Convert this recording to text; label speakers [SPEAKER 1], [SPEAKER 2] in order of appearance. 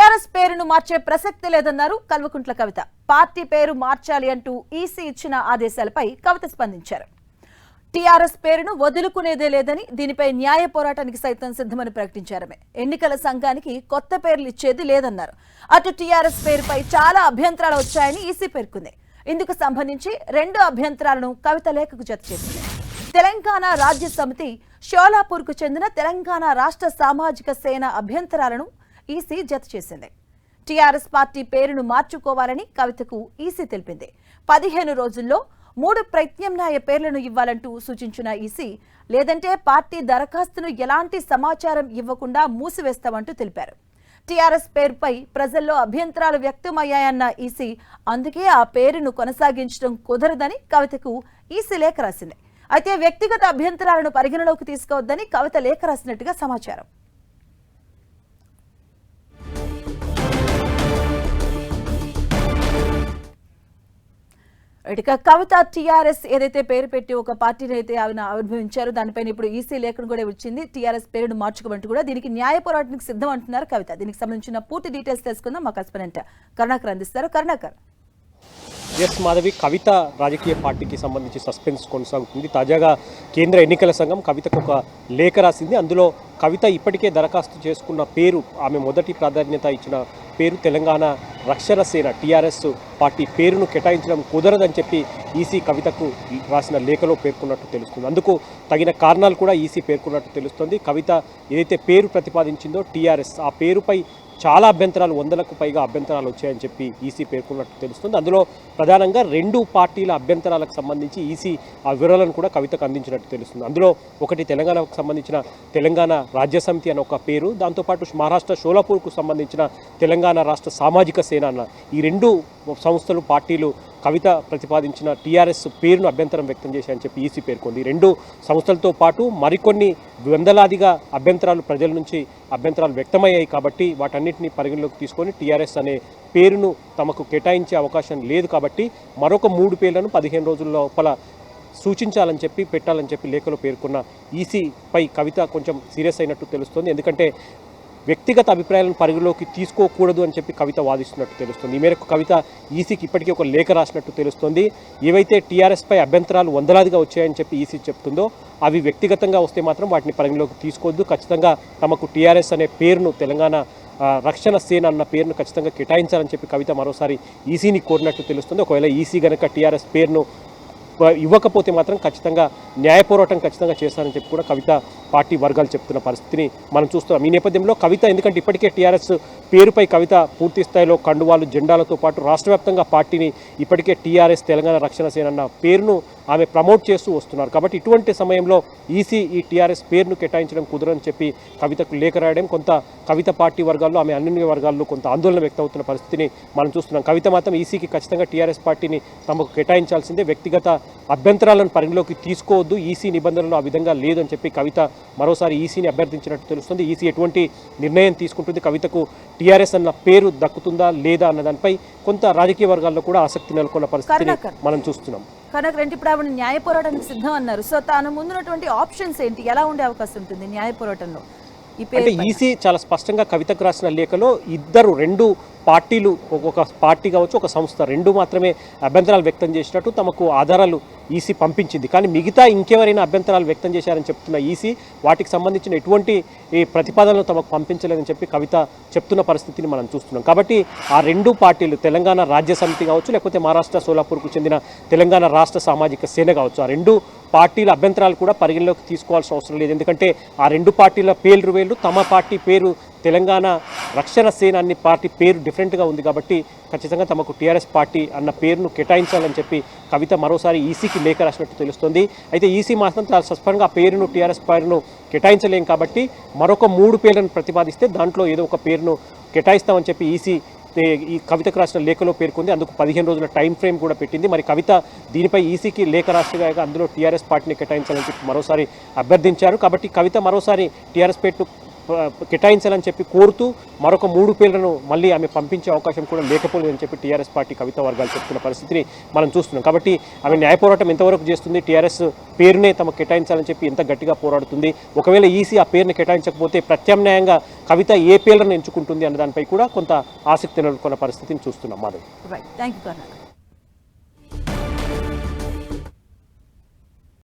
[SPEAKER 1] TRS పేరును మార్చే ప్రసక్తి లేదన్నారు కల్వకుంట్ల కవిత. పార్టీ పేరు మార్చాలి అంటూ ఈసీ ఇచ్చిన ఆదేశాలపై కవిత స్పందించారు. టీఆర్ఎస్ పేరును వదులుకునేదే లేదని, దీనిపై న్యాయ పోరాటానికి సైతం సిద్ధమని ప్రకటించారు. ఎన్నికల సంఘానికి కొత్త పేర్లు ఇచ్చేది లేదన్నారు. అటు టీఆర్ఎస్ పేరుపై చాలా అభ్యంతరాలు వచ్చాయని ఈసీ పేర్కొంది. ఇందుకు సంబంధించి 2 అభ్యంతరాలను కవిత లేఖకు జత చేసింది. తెలంగాణ రాజ్య సమితి, షోలాపూర్కు చెందిన తెలంగాణ రాష్ట్ర సామాజిక సేన అభ్యంతరాలను ఈసీ జత చేసింది. టీఆర్ఎస్ పార్టీ పేరును మార్చుకోవాలని కవితకు ఈసీ తెలిపింది. 15 రోజుల్లో 3 ప్రత్యామ్నాయ పేర్లను ఇవ్వాలంటూ సూచించిన ఈసీ, లేదంటే పార్టీ దరఖాస్తును ఎలాంటి సమాచారం ఇవ్వకుండా మూసివేస్తామంటూ తెలిపారు. టీఆర్ఎస్ పేరుపై ప్రజల్లో అభ్యంతరాలు వ్యక్తమయ్యాయన్న ఈసీ, అందుకే ఆ పేరును కొనసాగించడం కుదరదని కవితకు ఈసీ లేఖ రాసింది. అయితే వ్యక్తిగత అభ్యంతరాలను పరిగణలోకి తీసుకోవద్దని కవిత లేఖ రాసినట్టుగా సమాచారం. ఇక కవిత టీఆర్ఎస్ ఏదైతే పేరు పెట్టి ఒక పార్టీని అయితే ఆయన ఆవిర్భవించారో దానిపైన ఇప్పుడు ఈసీ లేఖను కూడా వచ్చింది. టీఆర్ఎస్ పేరును మార్చుకోమంటూ కూడా దీనికి న్యాయ పోరాటానికి సిద్ధం అంటున్నారు కవిత. దీనికి సంబంధించిన పూర్తి డీటెయిల్స్ తెలుసుకుందాం. మా కరెస్పాండెంట్ కరుణాకర్ అందిస్తారు. కరుణాకర్.
[SPEAKER 2] ఎస్ మాధవి, కవిత రాజకీయ పార్టీకి సంబంధించి సస్పెన్స్ కొనసాగుతుంది. తాజాగా కేంద్ర ఎన్నికల సంఘం కవితకు ఒక లేఖ రాసింది. అందులో కవిత ఇప్పటికే దరఖాస్తు చేసుకున్న పేరు, ఆమె మొదటి ప్రాధాన్యత ఇచ్చిన పేరు తెలంగాణ రక్షణ సేన టీఆర్ఎస్ పార్టీ పేరును కేటాయించడం కుదరదని చెప్పి ఈసీ కవితకు రాసిన లేఖలో పేర్కొన్నట్టు తెలుస్తుంది. అందుకు తగిన కారణాలు కూడా ఈసీ పేర్కొన్నట్టు తెలుస్తుంది. కవిత ఏదైతే పేరు ప్రతిపాదించిందో టీఆర్ఎస్, ఆ పేరుపై చాలా అభ్యంతరాలు, 100కు పైగా అభ్యంతరాలు వచ్చాయని చెప్పి ఈసీ పేర్కొన్నట్టు తెలుస్తుంది. అందులో ప్రధానంగా 2 పార్టీల అభ్యంతరాలకు సంబంధించి ఈసీ ఆ వివరాలను కూడా కవితకు అందించినట్టు తెలుస్తుంది. అందులో ఒకటి తెలంగాణకు సంబంధించిన తెలంగాణ రాజ్య సమితి అన్న ఒక పేరు, దాంతోపాటు మహారాష్ట్ర షోలాపూర్కు సంబంధించిన తెలంగాణ రాష్ట్ర సామాజిక సేన అన్న ఈ 2 సంస్థలు, పార్టీలు కవిత ప్రతిపాదించిన టీఆర్ఎస్ పేరును అభ్యంతరం వ్యక్తం చేశాయని చెప్పి ఈసీ పేర్కొంది. 2 సంస్థలతో పాటు మరికొన్ని వందలాదిగా అభ్యంతరాలు, ప్రజల నుంచి అభ్యంతరాలు వ్యక్తమయ్యాయి. కాబట్టి వాటన్నిటిని పరిగణలోకి తీసుకొని టీఆర్ఎస్ అనే పేరును తమకు కేటాయించే అవకాశం లేదు. కాబట్టి మరొక 3 పేర్లను 15 రోజుల లోపల సూచించాలని చెప్పి, పెట్టాలని చెప్పి లేఖలో పేర్కొన్న ఈసీపై కవిత కొంచెం సీరియస్ అయినట్టు తెలుస్తుంది. ఎందుకంటే వ్యక్తిగత అభిప్రాయాలను పరిగణలోకి తీసుకోకూడదు అని చెప్పి కవిత వాదిస్తున్నట్టు తెలుస్తుంది. ఈ మేరకు కవిత ఈసీకి ఇప్పటికీ ఒక లేఖ రాసినట్టు తెలుస్తుంది. ఏవైతే టీఆర్ఎస్పై అభ్యంతరాలు వందలాదిగా వచ్చాయని చెప్పి ఈసీ చెప్తుందో అవి వ్యక్తిగతంగా వస్తే మాత్రం వాటిని పరిగణలోకి తీసుకోవద్దు. ఖచ్చితంగా తమకు టీఆర్ఎస్ అనే పేరును, తెలంగాణ రక్షణ సేన అన్న పేరును ఖచ్చితంగా కేటాయించాలని చెప్పి కవిత మరోసారి ఈసీని కోరినట్టు తెలుస్తుంది. ఒకవేళ ఈసీ గనక టీఆర్ఎస్ పేరును ఇవ్వకపోతే మాత్రం ఖచ్చితంగా న్యాయ పోరాటం ఖచ్చితంగా చేస్తారని చెప్పి కూడా కవిత పార్టీ వర్గాలు చెప్తున్న పరిస్థితిని మనం చూస్తున్నాం. ఈ నేపథ్యంలో కవిత, ఎందుకంటే ఇప్పటికే టీఆర్ఎస్ పేరుపై కవిత పూర్తి స్థాయిలో కండువాలు, జెండాలతో పాటు రాష్ట్ర వ్యాప్తంగా పార్టీని ఇప్పటికే టీఆర్ఎస్ తెలంగాణ రక్షణ సేన అన్న పేరును ఆమె ప్రమోట్ చేస్తూ వస్తున్నారు. కాబట్టి ఇటువంటి సమయంలో ఈసీ ఈ టీఆర్ఎస్ పేరును కేటాయించడం కుదరని చెప్పి కవితకు లేఖ రాయడం కొంత కవిత పార్టీ వర్గాల్లో, ఆమె అన్ని వర్గాల్లో కొంత ఆందోళన వ్యక్తమవుతున్న పరిస్థితిని మనం చూస్తున్నాం. కవిత మాత్రం ఈసీకి ఖచ్చితంగా టీఆర్ఎస్ పార్టీని తమకు కేటాయించాల్సిందే, వ్యక్తిగత అభ్యంతరాలను పరిగణలోకి తీసుకోవద్దు, ఈసీ నిబంధనలు ఆ విధంగా లేదని చెప్పి కవిత మరోసారి ఈసీని అభ్యర్థించినట్టు తెలుస్తుంది. ఈసీ ఎటువంటి నిర్ణయం తీసుకుంటుంది, కవితకు టీఆర్ఎస్ అన్న పేరు దక్కుతుందా లేదా అన్న దానిపై కొంత రాజకీయ వర్గాల్లో కూడా ఆసక్తి నెలకొన్న పరిస్థితిని మనం చూస్తున్నాం.
[SPEAKER 1] కనకరెడ్డి, ఇప్పుడు ఆవిడ న్యాయ పోరాటానికి సిద్ధం అన్నారు. సో తాను ముందున్నటువంటి ఆప్షన్స్ ఏంటి, ఎలా ఉండే అవకాశం ఉంటుంది న్యాయ పోరాటంలో?
[SPEAKER 2] అంటే ఈసీ చాలా స్పష్టంగా కవితకు రాసిన లేఖలో 2 పార్టీలు, ఒక పార్టీ కావచ్చు, ఒక సంస్థ, 2 మాత్రమే అభ్యంతరాలు వ్యక్తం చేసినట్టు తమకు ఆధారాలు ఈసీ పంపించింది. కానీ మిగతా ఇంకెవరైనా అభ్యంతరాలు వ్యక్తం చేశారని చెప్తున్న ఈసీ వాటికి సంబంధించిన ఎటువంటి ప్రతిపాదనలు తమకు పంపించలేదని చెప్పి కవిత చెప్తున్న పరిస్థితిని మనం చూస్తున్నాం. కాబట్టి ఆ 2 పార్టీలు, తెలంగాణ రాజ్య సమితి కావచ్చు, లేకపోతే మహారాష్ట్ర షోలాపూర్కు చెందిన తెలంగాణ రాష్ట్ర సామాజిక సేన కావచ్చు, ఆ 2 పార్టీల అభ్యంతరాలు కూడా పరిగణలోకి తీసుకోవాల్సిన అవసరం లేదు. ఎందుకంటే ఆ 2 పార్టీల పేర్లు వేళ్ళు, తమ పార్టీ పేరు తెలంగాణ రక్షణ సేన అన్ని పార్టీ పేరు డిఫరెంట్గా ఉంది. కాబట్టి ఖచ్చితంగా తమకు టీఆర్ఎస్ పార్టీ అన్న పేరును కేటాయించాలని చెప్పి కవిత మరోసారి ఈసీకి లేఖ రాసినట్టు తెలుస్తుంది. అయితే ఈసీ మాత్రం స్పష్టంగా ఆ పేరును, టీఆర్ఎస్ పేరును కేటాయించలేం. కాబట్టి మరొక 3 పేర్లను ప్రతిపాదిస్తే దాంట్లో ఏదో ఒక పేరును కేటాయిస్తామని చెప్పి ఈసీ ఈ కవితకు రాసిన లేఖలో పేర్కొంది. అందుకు 15 రోజుల టైం ఫ్రేమ్ కూడా పెట్టింది. మరి కవిత దీనిపై ఈసీకి లేఖ రాష్ట్రగా అందులో టీఆర్ఎస్ పార్టీని కేటాయించాలని చెప్పి మరోసారి అభ్యర్థించారు. కాబట్టి కవిత మరోసారి టీఆర్ఎస్ కేటాయించాలని చెప్పి కోరుతూ మరొక 3 పేర్లను మళ్ళీ ఆమె పంపించే అవకాశం కూడా లేకపోలేదని చెప్పి టీఆర్ఎస్ పార్టీ కవిత వర్గాలు చెప్తున్న పరిస్థితిని మనం చూస్తున్నాం. కాబట్టి ఆమె న్యాయ పోరాటం ఎంతవరకు చేస్తుంది, టీఆర్ఎస్ పేరునే తమ కేటాయించాలని చెప్పి ఎంత గట్టిగా పోరాడుతుంది, ఒకవేళ ఈసీ ఆ పేరుని కేటాయించకపోతే ప్రత్యామ్నాయంగా కవిత ఏ పేర్లను ఎంచుకుంటుంది అన్న దానిపై కూడా కొంత ఆసక్తి నెలకొన్న పరిస్థితిని చూస్తున్నాం. Madhav.
[SPEAKER 1] Right, thank you Karunakar.